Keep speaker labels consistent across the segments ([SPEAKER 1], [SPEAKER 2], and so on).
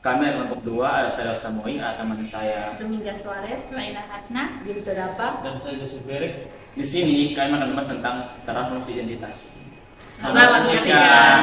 [SPEAKER 1] Kami kelompok 2, ada saya Samoi, ada teman saya
[SPEAKER 2] Dominga Suarez, Laila Hasna,
[SPEAKER 3] Gitu dapat.
[SPEAKER 4] Dan saya Joseph Berek.
[SPEAKER 1] Di sini kami akan membahas tentang transformasi identitas.
[SPEAKER 3] Selamat menyaksikan.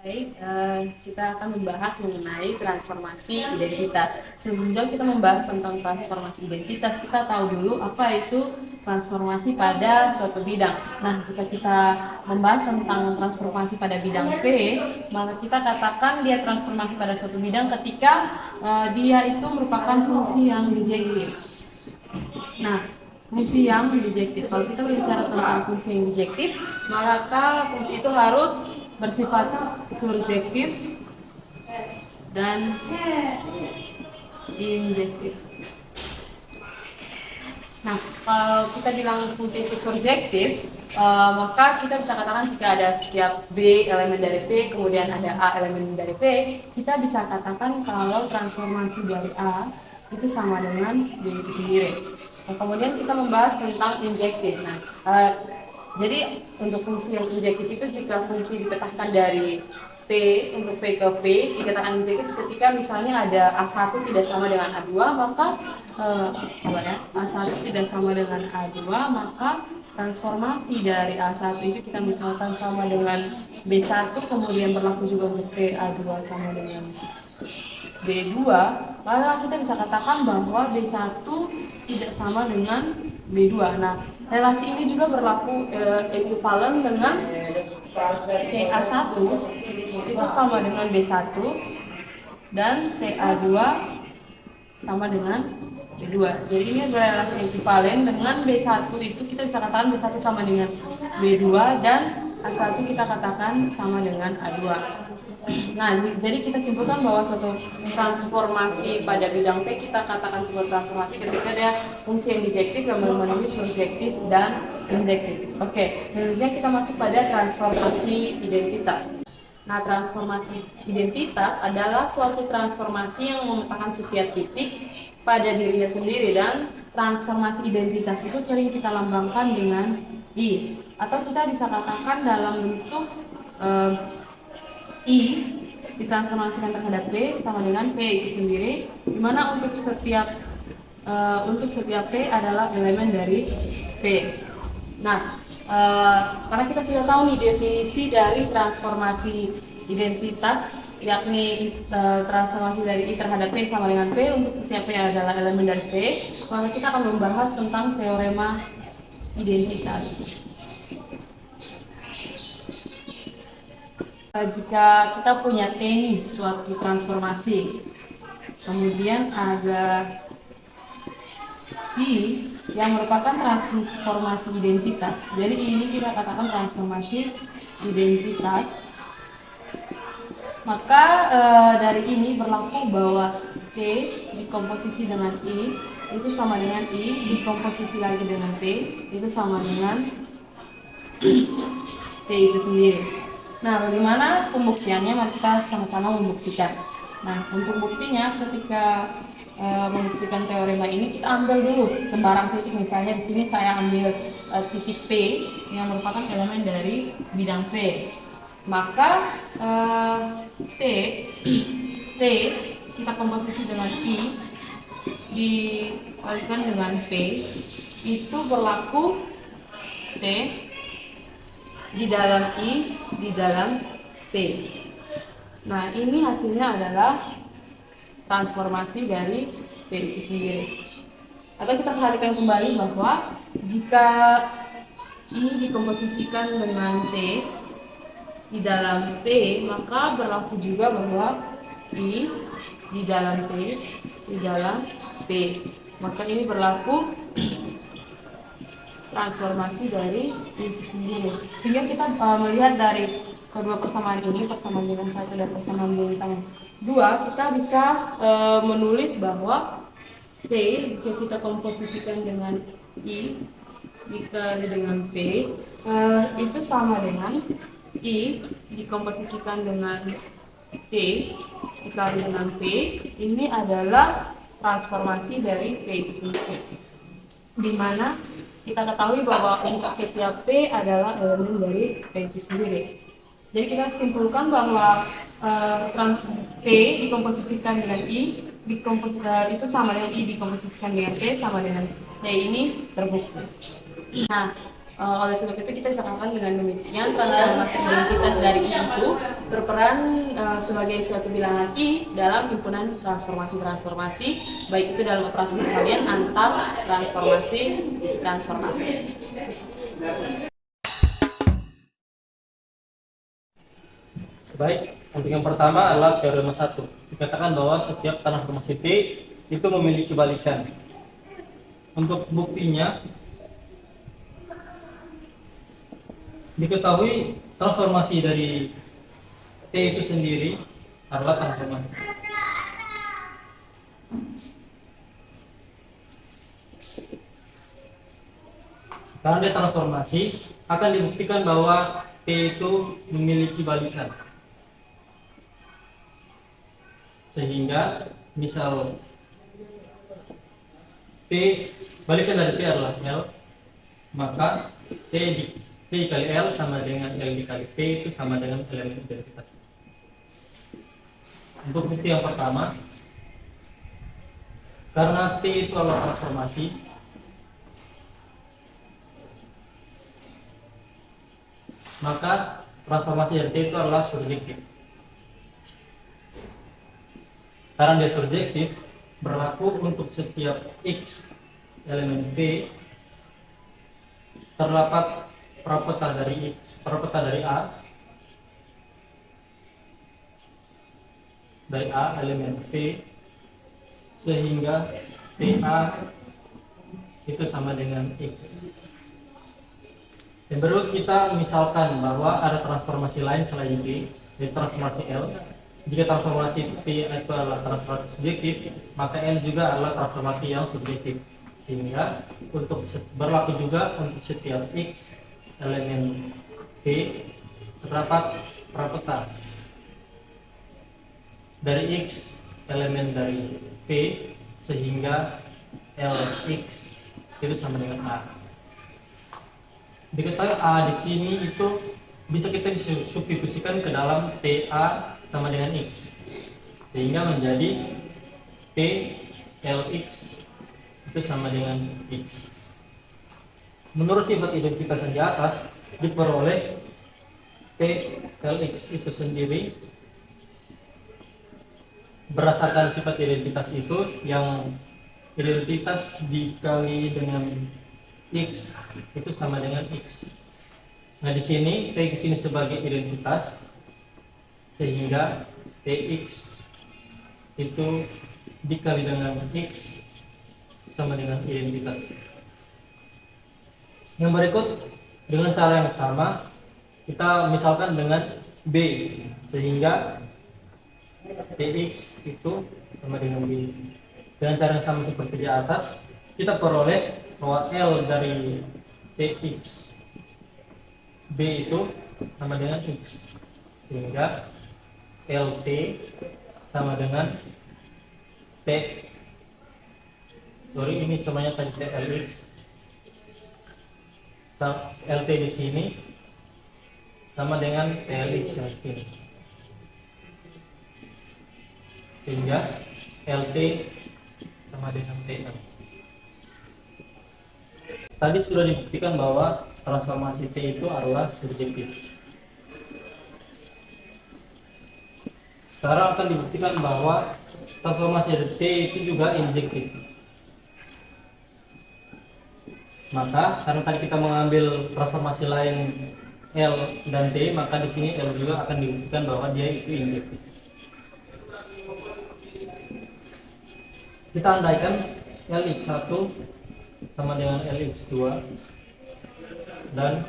[SPEAKER 3] Baik, kita akan membahas mengenai transformasi identitas. Sebelum kita membahas tentang transformasi identitas, kita tahu dulu apa itu transformasi pada suatu bidang. Nah, jika kita membahas tentang transformasi pada bidang P, maka kita katakan dia transformasi pada suatu bidang ketika dia itu merupakan fungsi yang bijektif. Nah, fungsi yang bijektif. Kalau kita berbicara tentang fungsi yang bijektif, maka fungsi itu harus bersifat surjektif dan injektif. Nah, kalau kita bilang fungsi itu surjektif, maka kita bisa katakan jika ada setiap B elemen dari P, kemudian ada A elemen dari P, kita bisa katakan kalau transformasi dari A itu sama dengan B itu sendiri. Nah, kemudian kita membahas tentang injektif. Nah, jadi untuk fungsi yang injektif itu jika fungsi dipetahkan dari T untuk P ke P, dikatakan injektif ketika misalnya ada A1 tidak sama dengan A2, maka A1 tidak sama dengan A2, maka transformasi dari A1 itu kita misalkan sama dengan B1, kemudian berlaku juga untuk A2 sama dengan B2, maka kita bisa katakan bahwa B1 tidak sama dengan B2. Nah, relasi ini juga berlaku ekuivalen dengan TA1 itu sama dengan B1 dan TA2 sama dengan B2. Jadi ini berrelasi ekuivalen dengan B1 itu kita bisa katakan B1 sama dengan B2 dan A1 kita katakan sama dengan A2. Nah, jadi kita simpulkan bahwa suatu transformasi pada bidang P kita katakan sebuah transformasi ketika ada fungsi yang bijektif yang memenuhi surjektif dan injektif. Oke, selanjutnya kita masuk pada transformasi identitas. Nah, transformasi identitas adalah suatu transformasi yang memetakan setiap titik pada dirinya sendiri, dan transformasi identitas itu sering kita lambangkan dengan I, atau kita bisa katakan dalam bentuk I ditransformasikan terhadap P sama dengan P itu sendiri, di mana untuk setiap P adalah elemen dari P. Nah, karena kita sudah tahu nih definisi dari transformasi identitas, yakni transformasi dari I terhadap P sama dengan P untuk setiap P adalah elemen dari P, maka kita akan membahas tentang teorema identitas. Jika kita punya T nih, suatu transformasi, kemudian ada I yang merupakan transformasi identitas. Jadi ini kita katakan transformasi identitas. Maka dari ini berlaku bahwa T dikomposisi dengan I itu sama dengan I dikomposisi lagi dengan T itu sama dengan T itu sendiri. Nah, bagaimana pembuktiannya? Mari kita sama-sama membuktikan. Nah, untuk buktinya ketika membuktikan teorema ini, kita ambil dulu sembarang titik. Misalnya di sini saya ambil titik P yang merupakan elemen dari bidang P. Maka T kita komposisi dengan I dikalikan dengan P, itu berlaku T di dalam I di dalam P. Nah, ini hasilnya adalah transformasi dari P itu sendiri. Atau kita perhatikan kembali bahwa jika I dikomposisikan dengan T di dalam P, maka berlaku juga bahwa I di dalam T di dalam P. Maka ini berlaku transformasi dari itu sendiri. Sehingga kita melihat dari kedua persamaan ini, persamaan bintang 1 dan persamaan bintang 2, kita bisa menulis bahwa T jika kita komposisikan dengan I dikali dengan P itu sama dengan I dikomposisikan dengan T dikali dengan P. Ini adalah transformasi dari P itu sendiri, di mana kita ketahui bahwa untuk setiap P adalah elemen dari P itu sendiri. Jadi kita simpulkan bahwa trans T dikomposisikan dengan I, itu sama dengan I dikomposisikan dengan T sama dengan T ini terbukti. Nah, oleh sebab itu kita bisa katakan dengan demikian transformasi identitas dari I itu berperan sebagai suatu bilangan I dalam himpunan transformasi baik itu dalam operasi perkalian antar transformasi.
[SPEAKER 4] Baik, untuk yang pertama adalah teorema 1. Dikatakan bahwa setiap transformasi T itu memiliki balikan. Untuk buktinya, diketahui transformasi dari T itu sendiri adalah transformasi. Karena dia transformasi, akan dibuktikan bahwa T itu memiliki balikan. Sehingga misal T, balikan dari T adalah L, maka T dikali L sama dengan L dikali T itu sama dengan elemen identitas. Untuk bukti yang pertama, karena T itu adalah transformasi, maka transformasi dari T itu adalah surjektif. Karena dia surjektif, berlaku untuk setiap X elemen P terdapat perapeta dari A elemen P, sehingga TA itu sama dengan X. Dan baru kita misalkan bahwa ada transformasi lain selain T, yaitu transformasi L. Jika transformasi T itu adalah transformasi subjektif, maka L juga adalah transformasi yang subjektif. Sehingga berlaku juga untuk setiap X elemen P terdapat perapeta dari X elemen dari P, sehingga Lx itu sama dengan A. Diketahui A di sini itu bisa kita substitusikan ke dalam TA sama dengan X, sehingga menjadi T Lx itu sama dengan X. Menurut sifat identitas yang di atas, diperoleh T Lx itu sendiri berdasarkan sifat identitas itu, yang identitas dikali dengan X itu sama dengan X. Nah, di sini T ini sebagai identitas, sehingga Tx itu dikali dengan X sama dengan identitas. Yang berikut dengan cara yang sama kita misalkan dengan B, sehingga Tx itu sama dengan B. Dengan cara yang sama seperti di atas, kita peroleh bahwa L dari Tx B itu sama dengan X, sehingga LT sama dengan ini semuanya tadi TLX, LT di sini sama dengan TLX yang di sini, sehingga LT sama dengan TL. Tadi sudah dibuktikan bahwa transformasi T itu adalah surjektif. Sekarang akan dibuktikan bahwa transformasi dari T itu juga injektif. Maka karena tadi kita mengambil transformasi lain L dan T, maka di sini L juga akan dibuktikan bahwa dia itu injektif. Kita andaikan Lx1 sama dengan Lx2 dan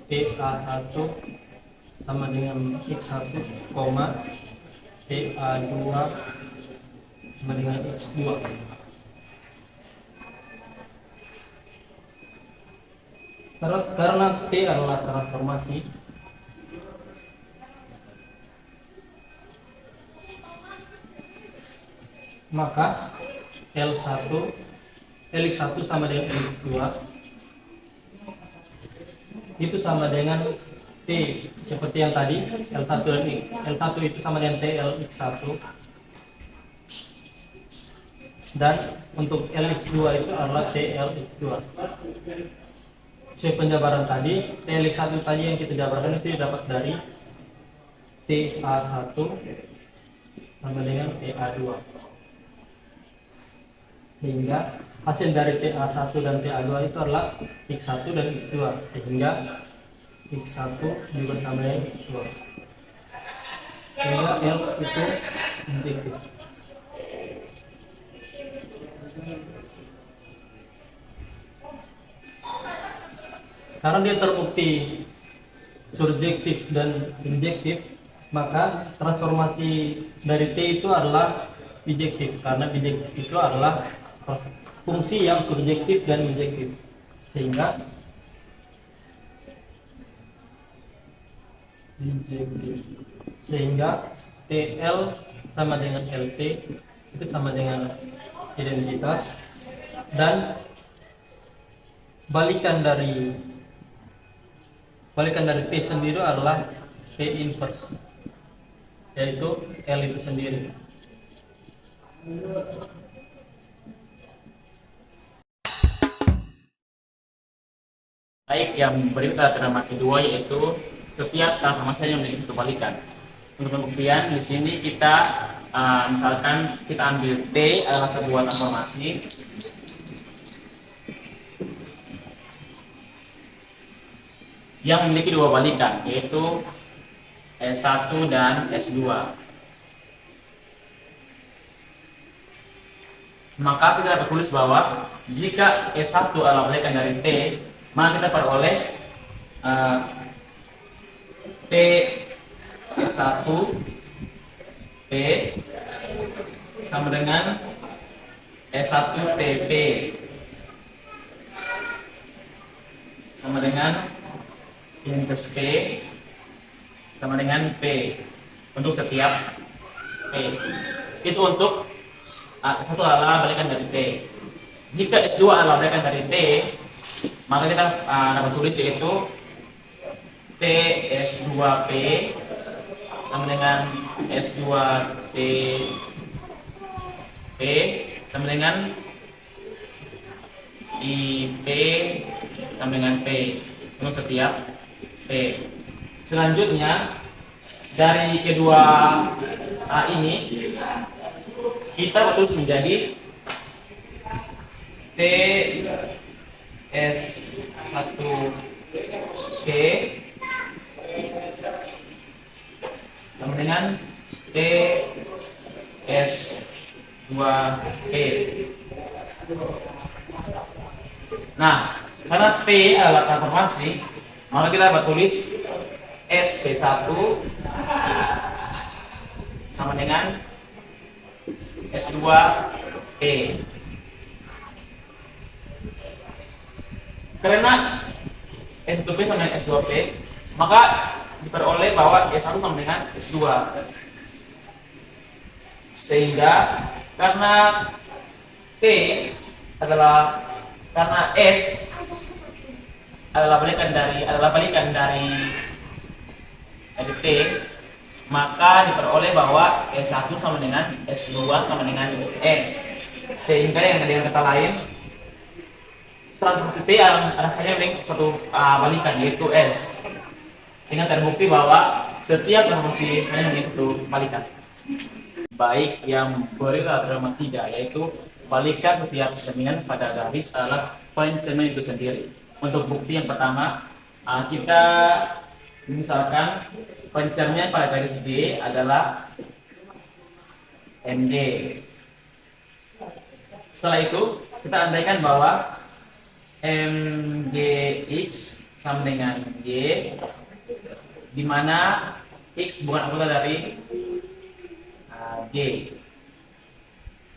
[SPEAKER 4] TA1 sama dengan X1, TA2 sama dengan X2. Karena T adalah transformasi, maka Lx1 sama dengan Lx2 itu sama dengan T seperti yang tadi L1 dan X. L1 itu sama dengan T Lx1. Dan untuk Lx2 itu adalah T Lx2. Sesuai penjabaran tadi, T Lx1 tadi yang kita jabarkan itu dapat dari TA1 sama dengan TA2. Sehingga hasil dari TA1 dan TA2 itu adalah X1 dan X2. Sehingga X1 juga sama dengan X2. Sehingga L itu injektif. Karena dia terbukti surjektif dan injektif, maka transformasi dari T itu adalah bijektif, karena bijektif itu adalah fungsi yang surjektif dan injektif. Sehingga bijektif. Sehingga TL sama dengan LT itu sama dengan identitas, dan balikan dari T sendiri adalah T inverse, yaitu L itu sendiri.
[SPEAKER 1] Baik, yang berikutnya teorema kedua yaitu setiap transformasi yang memiliki kebalikan. Untuk pembuktian di sini kita misalkan kita ambil T adalah sebuah transformasi yang memiliki dua balikan, yaitu S1 dan S2. Maka kita dapat tulis bahwa jika S1 adalah balikan dari T, maka kita peroleh T S1 P sama dengan S1 TP sama dengan inverse P sama dengan P untuk setiap P. Itu untuk S1 adalah balikan dari T. Jika S2 adalah balikan dari T, maka kita dapat tulis yaitu T S2P sama dengan S2T P sama dengan IP sama dengan P untuk setiap P. Selanjutnya dari kedua A ini kita terus menjadi T S1P sama dengan T S2P. Nah, karena P adalah transformasi, maka kita dapat tulis SP1 sama dengan S2P. Karena S1P sama dengan S2P, maka diperoleh bahwa S1 sama dengan S2. Sehingga karena P adalah karena S adalah balikan dari P, maka diperoleh bahwa S1 sama dengan S2 sama dengan S. Sehingga yang dengan kata lain transformasi P hanya memiliki satu balikan, yaitu S. Sehingga terbukti bahwa setiap transformasi hanya memiliki satu balikan. Baik, yang berikutnya teorema 3 yaitu balikan setiap cerminan pada garis adalah pencerminan itu sendiri. Untuk bukti yang pertama, kita misalkan pencerminan pada garis G adalah MG. Setelah itu kita andaikan bahwa MGX sama dengan G, di mana X bukan anggota dari G.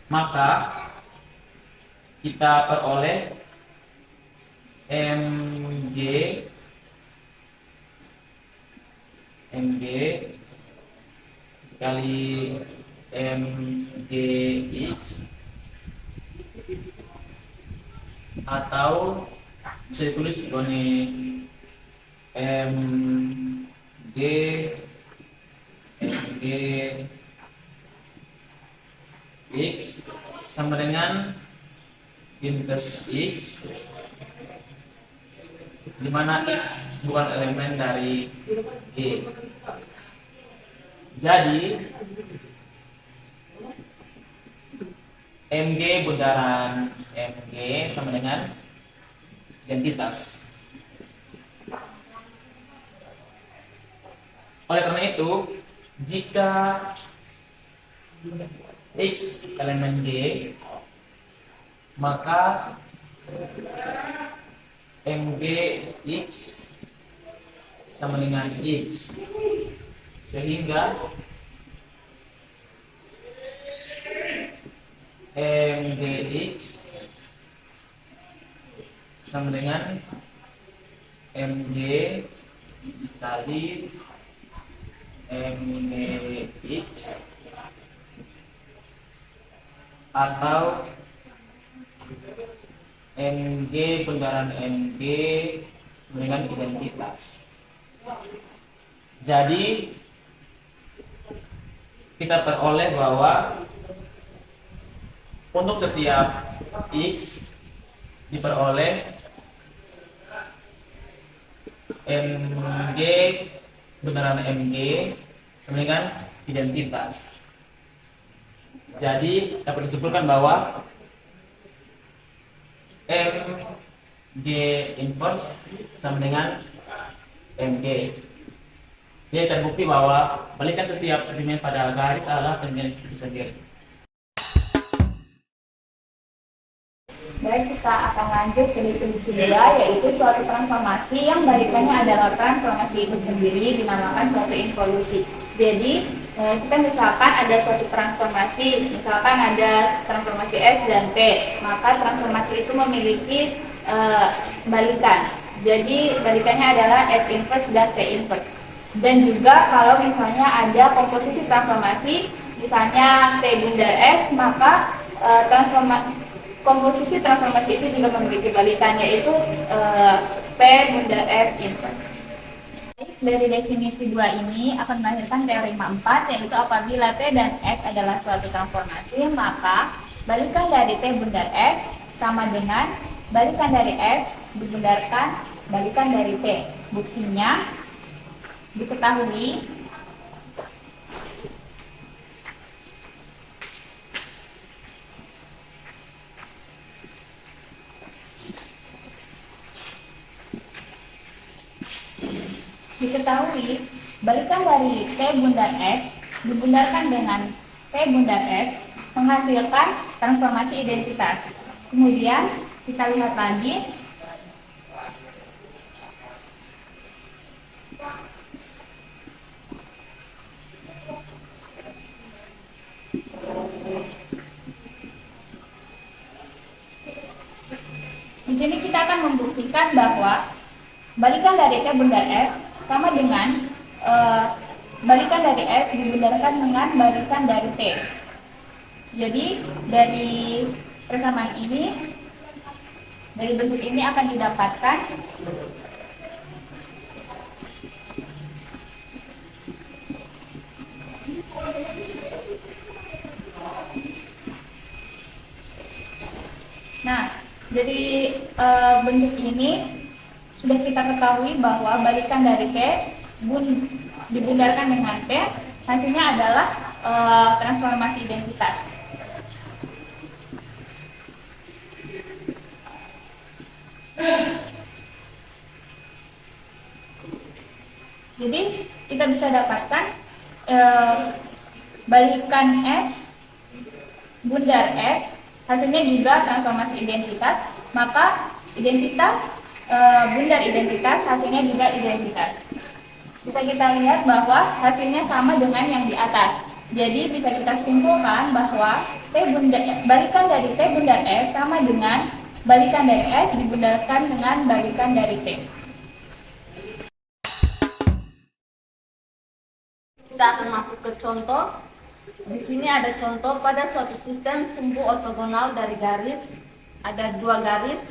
[SPEAKER 1] Maka kita peroleh MG kali MGX, atau bisa ditulis ini MG X sama dengan intes X, di mana X bukan elemen dari E. Jadi MG bundaran MG sama dengan identitas. Oleh karena itu, jika X elemen G, maka MG X sama dengan X, sehingga MG X sama dengan MG dikali MG X atau MG bundaran MG dengan identitas. Jadi kita peroleh bahwa untuk setiap X diperoleh MG bundaran MG dengan identitas. Jadi dapat disimpulkan bahwa MG inverse sama dengan MG. Jadi terbukti bahwa balikan setiap argumen pada garis adalah argumen itu sendiri.
[SPEAKER 2] Baik, kita akan lanjut ke definisi 2, yaitu suatu transformasi yang balikannya adalah transformasi itu sendiri dinamakan suatu involusi. Jadi kita misalkan ada suatu transformasi, misalkan ada transformasi S dan T, maka transformasi itu memiliki balikan. Jadi balikannya adalah S inverse dan T inverse. Dan juga kalau misalnya ada komposisi transformasi, misalnya T bundar S, maka komposisi transformasi itu juga memiliki balikan, yaitu P bundar S inverse. Dari definisi 2 ini akan melahirkan teorema 4, yaitu apabila T dan S adalah suatu transformasi, maka balikan dari T bundar S sama dengan balikan dari S dibundarkan balikan dari T. Buktinya diketahui balikan dari T bundar S dibundarkan dengan T bundar S menghasilkan transformasi identitas. Kemudian kita lihat lagi di sini kita akan membuktikan bahwa balikan dari T bundar S sama dengan balikan dari S dibundarkan dengan balikan dari T. Jadi dari persamaan ini, dari bentuk ini akan didapatkan dari bentuk ini sudah kita ketahui bahwa balikan dari T dibundarkan dengan T, hasilnya adalah transformasi identitas. Jadi kita bisa dapatkan balikan S bundar S hasilnya juga transformasi identitas, maka identitas bundar identitas hasilnya juga identitas. Bisa kita lihat bahwa hasilnya sama dengan yang di atas. Jadi bisa kita simpulkan bahwa balikan dari T bundar S sama dengan balikan dari S dibundarkan dengan balikan dari T.
[SPEAKER 3] Kita akan masuk ke contoh. Di sini ada contoh pada suatu sistem sumbu ortogonal dari garis. Ada dua garis.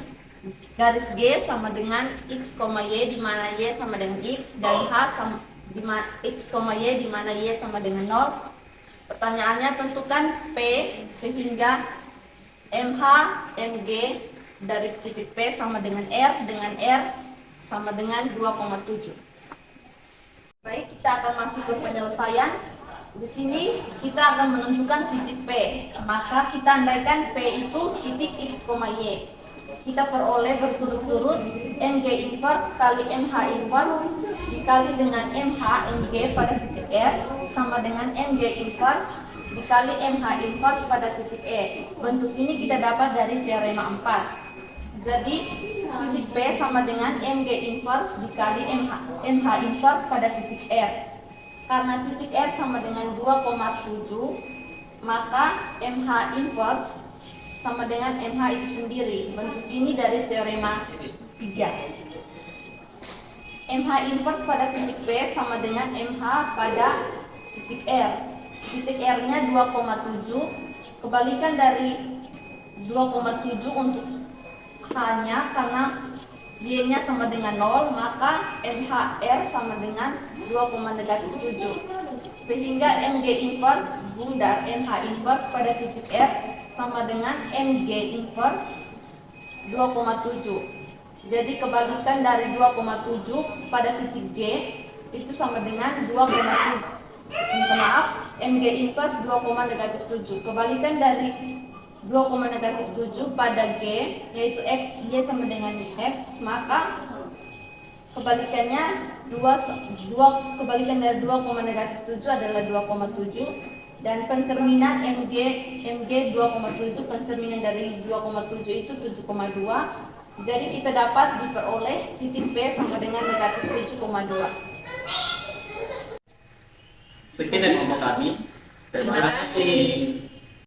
[SPEAKER 3] Garis G sama dengan X, Y, di mana Y sama dengan X dan H
[SPEAKER 2] X, Y di mana Y sama dengan 0. Pertanyaannya tentukan P sehingga MH, MG dari titik P sama dengan R sama dengan 2,7. Baik, kita akan masuk ke penyelesaian. Di sini kita akan menentukan titik P. Maka kita andaikan P itu titik X, Y. Kita peroleh berturut-turut MG inverse kali MH inverse dikali dengan MH MG pada titik R sama dengan MG inverse dikali MH inverse pada titik E. Bentuk ini kita dapat dari teorema 4. Jadi titik P sama dengan MG inverse dikali MH inverse pada titik R. Karena titik R sama dengan 2,7, maka MH inverse sama dengan MH itu sendiri. Bentuk ini dari teorema 3. MH inverse pada titik P sama dengan MH pada titik R. Titik R-nya 2,7. Kebalikan dari 2,7 untuk H-nya karena Y-nya sama dengan 0, maka MHR sama dengan 2,7. Sehingga MG inverse bundar MH inverse pada titik R sama dengan MG inverse 2,7. Jadi kebalikan dari 2,7 pada titik G itu sama dengan 2,7. Maaf, MG inverse 2,7. Kebalikan dari 2,7 pada G yaitu X, Y sama dengan X, maka kebalikannya kebalikan dari 2,7 adalah 2,7 dan pencerminan MG 2,7, pencerminan dari 2,7 itu 7,2. Jadi kita dapat diperoleh titik P sama dengan negatif 7,2.
[SPEAKER 1] Sekian dari kelompok kami. Terima kasih.